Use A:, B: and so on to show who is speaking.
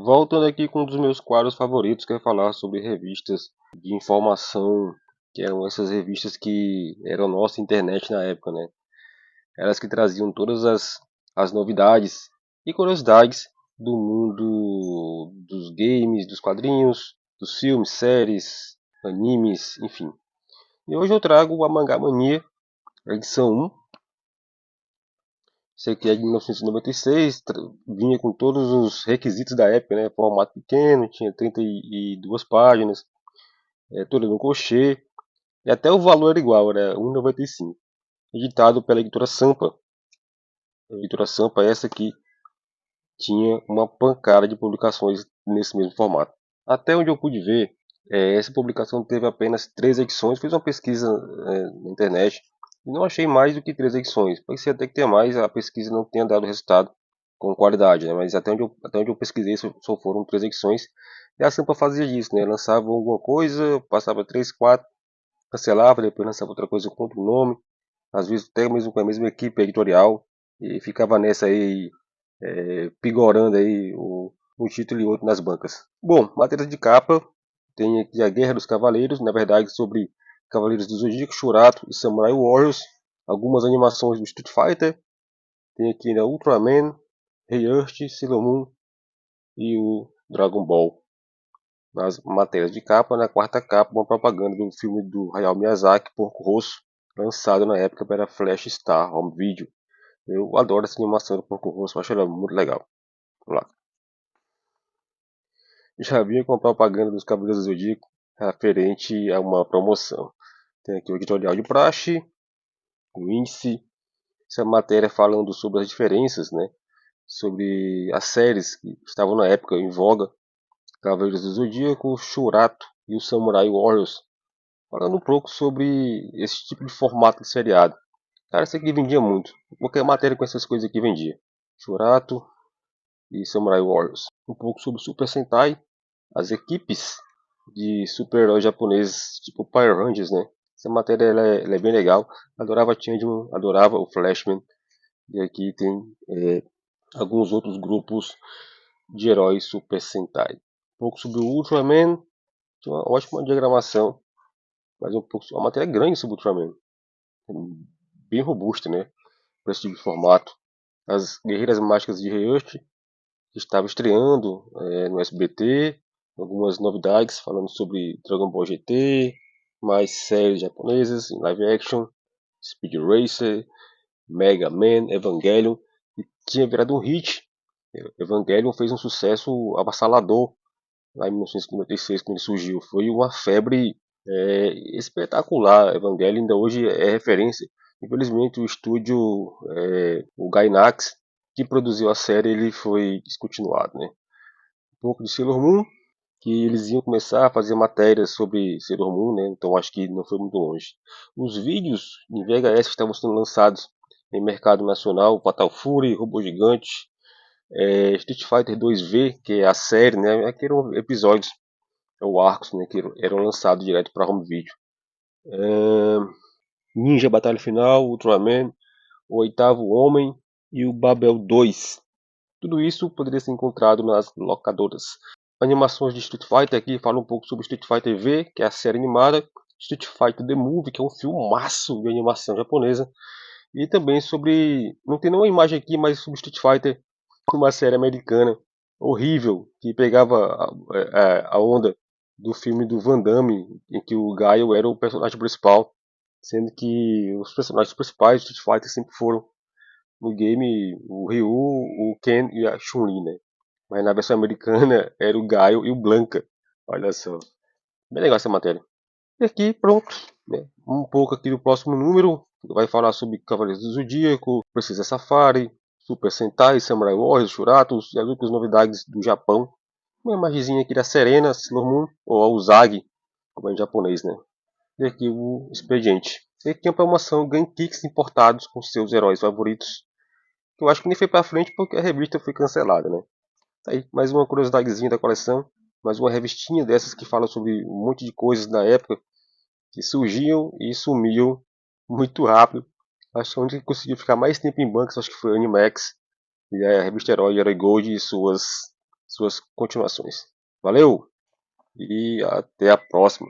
A: Voltando aqui com um dos meus quadros favoritos, que é falar sobre revistas de informação, que eram essas revistas que eram nossa internet na época, né? Elas que traziam todas as novidades e curiosidades do mundo dos games, dos quadrinhos, dos filmes, séries, animes, enfim. E hoje eu trago a Mangá Mania, a edição 1. Esse aqui é de 1996, vinha com todos os requisitos da época, né? Formato pequeno, tinha 32 páginas, tudo no crochê, e até o valor era igual, era R$ 1,95. Editado pela editora Sampa. A editora Sampa, essa aqui, tinha uma pancada de publicações nesse mesmo formato. Até onde eu pude ver, essa publicação teve apenas 3 edições. Fiz uma pesquisa na internet e não achei mais do que 3 edições. Pode ser até que tenha mais, a pesquisa não tenha dado resultado com qualidade, né? Mas até onde eu pesquisei só foram 3 edições. E a Sampa fazia isso, né? Lançava alguma coisa, passava 3, 4, cancelava, depois lançava outra coisa com outro nome, às vezes até mesmo com a mesma equipe editorial, e ficava nessa aí, pigorando aí um título e outro nas bancas. Bom, matérias de capa, tem aqui a Guerra dos Cavaleiros, na verdade sobre Cavaleiros do Zodíaco, Shurato e Samurai Warriors, algumas animações do Street Fighter, tem aqui na Ultraman, Rei Earth, Sailor Moon e o Dragon Ball. Nas matérias de capa, na quarta capa, uma propaganda do filme do Hayao Miyazaki, Porco Rosso, lançado na época pela Flash Star Home Video. Eu adoro essa animação do Porco Rosso, acho ela muito legal. Vamos lá. Já vinha com a propaganda dos Cavaleiros do Zodíaco referente a uma promoção. Tem aqui o editorial de praxe, o índice, essa matéria falando sobre as diferenças, né? Sobre as séries que estavam na época em voga, Cavaleiros do Zodíaco, Shurato e o Samurai Warriors, falando um pouco sobre esse tipo de formato de seriado. Cara, isso aqui vendia muito. Qualquer matéria com essas coisas aqui vendia. Shurato e Samurai Warriors. Um pouco sobre Super Sentai, as equipes de super-heróis japoneses, tipo Power Rangers, né? Essa matéria ela é bem legal. Adorava Changeman, adorava o Flashman. E aqui tem alguns outros grupos de heróis Super Sentai. Um pouco sobre o Ultraman, tinha uma ótima diagramação, mas um pouco, uma matéria grande sobre o Ultraman, bem robusta, né? Para esse tipo de formato. As Guerreiras Mágicas de Heist, que estava estreando no SBT, algumas novidades falando sobre Dragon Ball GT, mais séries japonesas em live action, Speed Racer, Mega Man, Evangelion, e tinha virado um hit. Evangelion fez um sucesso avassalador lá em 1996 quando ele surgiu. Foi uma febre espetacular. Evangelion ainda hoje é referência. Infelizmente o estúdio, o Gainax, que produziu a série, ele foi descontinuado, né? Um pouco de Sailor Moon, que eles iam começar a fazer matérias sobre Sailor Moon, né? Então acho que não foi muito longe. Os vídeos em VHS que estavam sendo lançados em mercado nacional, Fatal Fury, Robô Gigante, Street Fighter 2V, que é a série, né? Aqui eram episódios, ou arcos, né? Que eram lançados direto para home video. Ninja Batalha Final, Ultraman, O Oitavo Homem e o Babel 2. Tudo isso poderia ser encontrado nas locadoras. Animações de Street Fighter aqui falam um pouco sobre Street Fighter V, que é a série animada, Street Fighter The Movie, que é um filmaço de animação japonesa, e também sobre, não tem nenhuma imagem aqui, mas sobre Street Fighter, uma série americana horrível, que pegava a onda do filme do Van Damme, em que o Gaio era o personagem principal, sendo que os personagens principais de Street Fighter sempre foram no game o Ryu, o Ken e a Chun-Li, né? Mas na versão americana era o Gaio e o Blanca. Olha só. Bem legal essa matéria. E aqui, pronto. Né? Um pouco aqui do próximo número. Vai falar sobre Cavaleiros do Zodíaco, Princesa Safari, Super Sentai, Samurai Warriors, Shuratos e as outras novidades do Japão. Uma imagenzinha aqui da Serena, Sailor Moon, ou a Uzagi, como é em japonês, né? E aqui o expediente. E aqui é uma promoção ganhe kits importados com seus heróis favoritos. Que eu acho que nem foi pra frente porque a revista foi cancelada, né? Tá aí, mais uma curiosidadezinha da coleção. Mais uma revistinha dessas que fala sobre um monte de coisas da época que surgiam e sumiam muito rápido. Acho que onde conseguiu ficar mais tempo em bancos acho que foi a Animax. E a revista Herói Gold e suas suas continuações. Valeu e até a próxima!